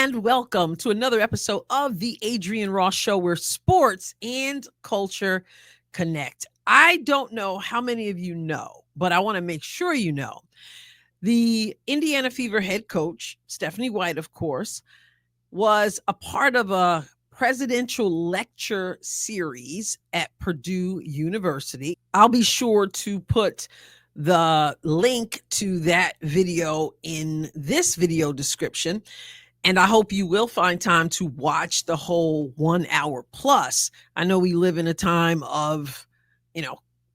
and welcome to another episode of the Adrienne Ross Show, where sports and culture connect. I don't know how many of you know, but I want to make sure you know. The Indiana Fever head coach, Stephanie White, of course, was a part of a presidential lecture series at Purdue University. I'll be sure to put the link to that video in this video description. And I hope you will find time to watch the whole 1 hour plus. I know we live in a time of,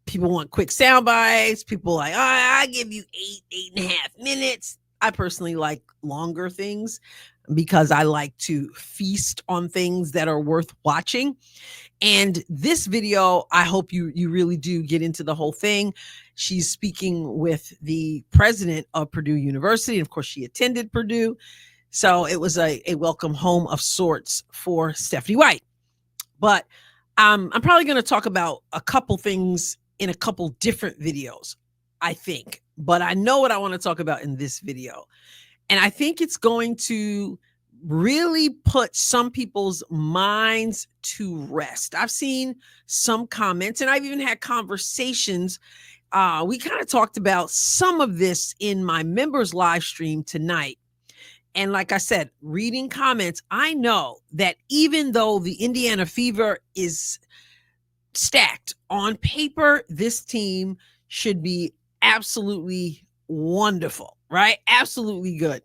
people want quick sound bites. People like, I give you 8.5 minutes. I personally like longer things because I like to feast on things that are worth watching. And this video, I hope you really do get into the whole thing. She's speaking with the president of Purdue University. And of course, she attended Purdue. So it was a welcome home of sorts for Stephanie White. But I'm probably going to talk about a couple things in a couple different videos, I think. But I know what I want to talk about in this video. And I think it's going to really put some people's minds to rest. I've seen some comments, and I've even had conversations. We kind of talked about some of this in my members live stream tonight. And like I said, reading comments, I know that even though the Indiana Fever is stacked on paper, this team should be absolutely wonderful, right? Absolutely good.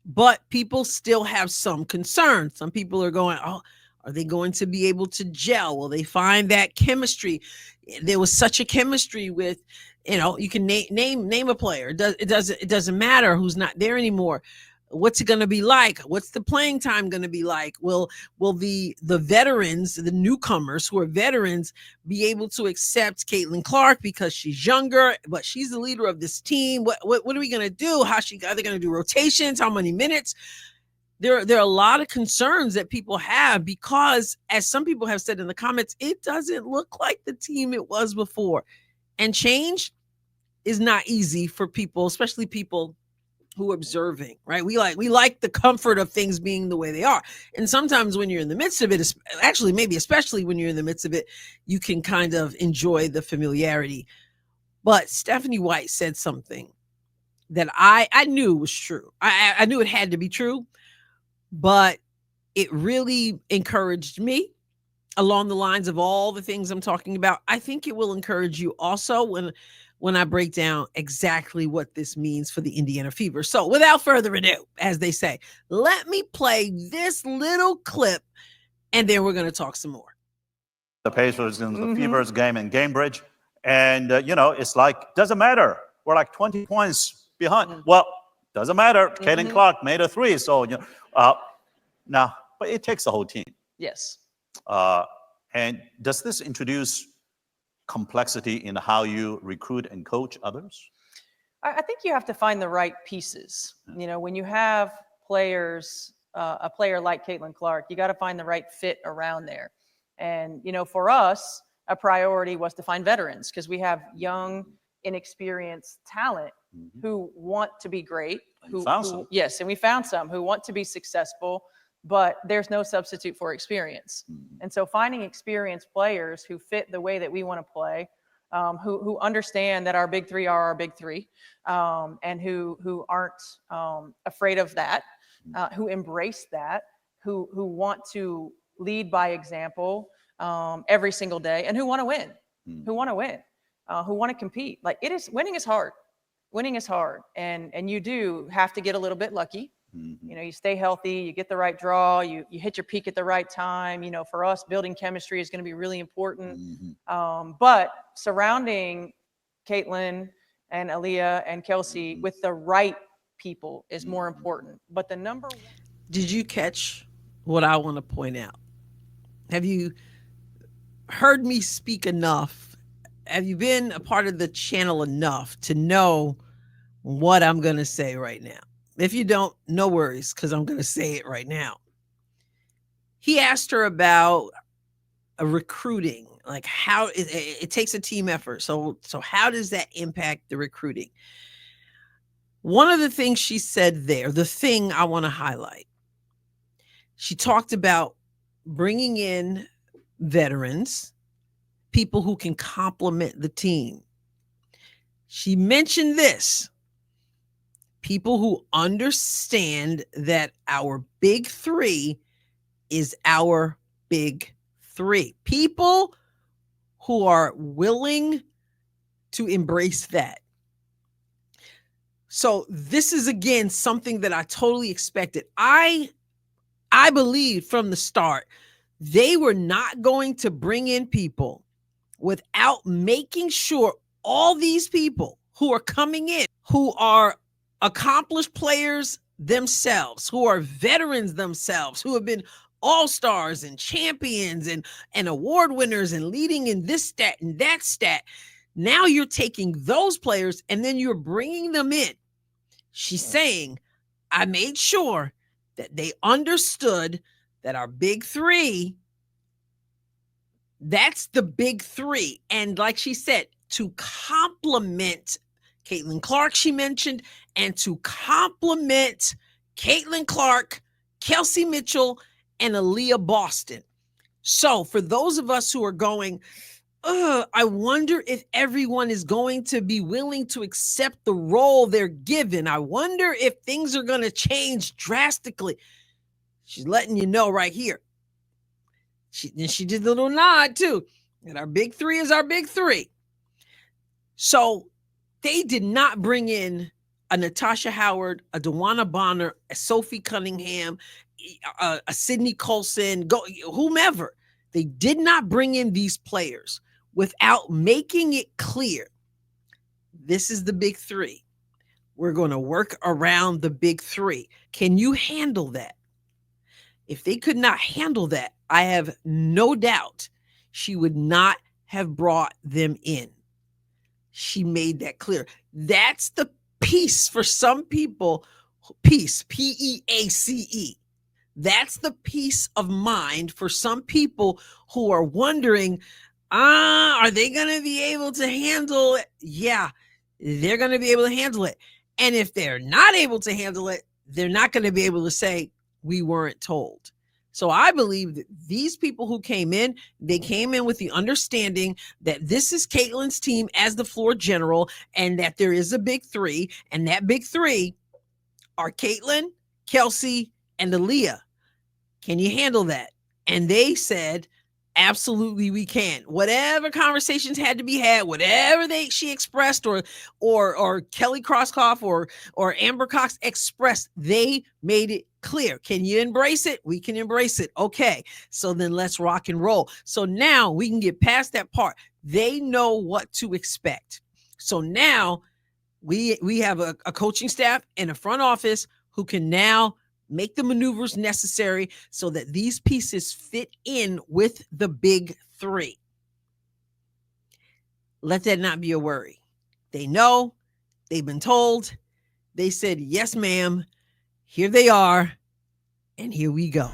But people still have some concerns. Some people are going, oh, are they going to be able to gel? Will they find that chemistry? There was such a chemistry with, you can name a player. It doesn't matter who's not there anymore. What's it going to be like? What's the playing time going to be like? Will the veterans, the newcomers who are veterans, be able to accept Caitlin Clark because she's younger, but she's the leader of this team? What are we going to do? Are they going to do rotations? How many minutes? There are a lot of concerns that people have because, as some people have said in the comments, it doesn't look like the team it was before. And change is not easy for people, especially people who are observing, right? We like the comfort of things being the way they are. And sometimes when you're in the midst of it, especially when you're in the midst of it, you can kind of enjoy the familiarity. But Stephanie White said something that I knew was true. I knew it had to be true, but it really encouraged me along the lines of all the things I'm talking about. I think it will encourage you also when I break down exactly what this means for the Indiana Fever. So without further ado, as they say, let me play this little clip and then we're going to talk some more. The Pacers and the Fever's game in Cambridge. And, it's like, doesn't matter. We're like 20 points behind. Well, doesn't matter. Caitlin Clark made a three. So, now, but it takes the whole team. Yes. And does this introduce complexity in how you recruit and coach others? I think you have to find the right pieces. When you have players, a player like Caitlin Clark, you got to find the right fit around there. And, for us, a priority was to find veterans because we have young, inexperienced talent who want to be great. Yes, and we found some who want to be successful, but there's no substitute for experience. And so finding experienced players who fit the way that we want to play, who understand that our big three are our big three, and who aren't afraid of that, who embrace that, who want to lead by example every single day, and who want to win, who want to compete. Like winning is hard. Winning is hard, and you do have to get a little bit lucky. You stay healthy, you get the right draw, you hit your peak at the right time. For us, building chemistry is going to be really important. But surrounding Caitlin and Aaliyah and Kelsey with the right people is more important. But the number one. Did you catch what I want to point out? Have you heard me speak enough? Have you been a part of the channel enough to know what I'm going to say right now? If you don't, no worries, because I'm going to say it right now. He asked her about a recruiting, like how it takes a team effort. So how does that impact the recruiting? One of the things she said there, the thing I want to highlight, She talked about bringing in veterans, people who can complement the team. She mentioned this: people who understand that our big three is our big three. People who are willing to embrace that. So this is, again, something that I totally expected. I believe from the start they were not going to bring in people without making sure all these people who are coming in, who are accomplished players themselves, who are veterans themselves, who have been all-stars and champions and award winners and leading in this stat and that stat. Now you're taking those players and then you're bringing them in. She's saying, I made sure that they understood that our big three, that's the big three. And like she said, to complement Caitlin Clark, she mentioned, and to complement Caitlin Clark, Kelsey Mitchell, and Aaliyah Boston. So for those of us who are going, I wonder if everyone is going to be willing to accept the role they're given. I wonder if things are going to change drastically. She's letting you know right here. She did a little nod too. And our big three is our big three. So they did not bring in a Natasha Howard, a DeWanna Bonner, a Sophie Cunningham, a Sydney Colson, whomever. They did not bring in these players without making it clear, this is the big three. We're going to work around the big three. Can you handle that? If they could not handle that, I have no doubt she would not have brought them in. She made that clear. That's the piece for some people, peace, P-E-A-C-E. That's the peace of mind for some people who are wondering, are they going to be able to handle it? Yeah, they're going to be able to handle it. And if they're not able to handle it, they're not going to be able to say, we weren't told. So I believe that these people who came in, they came in with the understanding that this is Caitlin's team as the floor general and that there is a big three. And that big three are Caitlin, Kelsey, and Aaliyah. Can you handle that? And they said, absolutely we can. Whatever conversations had to be had, whatever she expressed or Kelly Crosskoff or Amber Cox expressed, they made it clear. Can you embrace it? We can embrace it. Okay. So then let's rock and roll. So now we can get past that part. They know what to expect. So now we have a coaching staff and a front office who can now make the maneuvers necessary so that these pieces fit in with the big three. Let that not be a worry. They know, they've been told, they said, yes, ma'am, here they are, and here we go.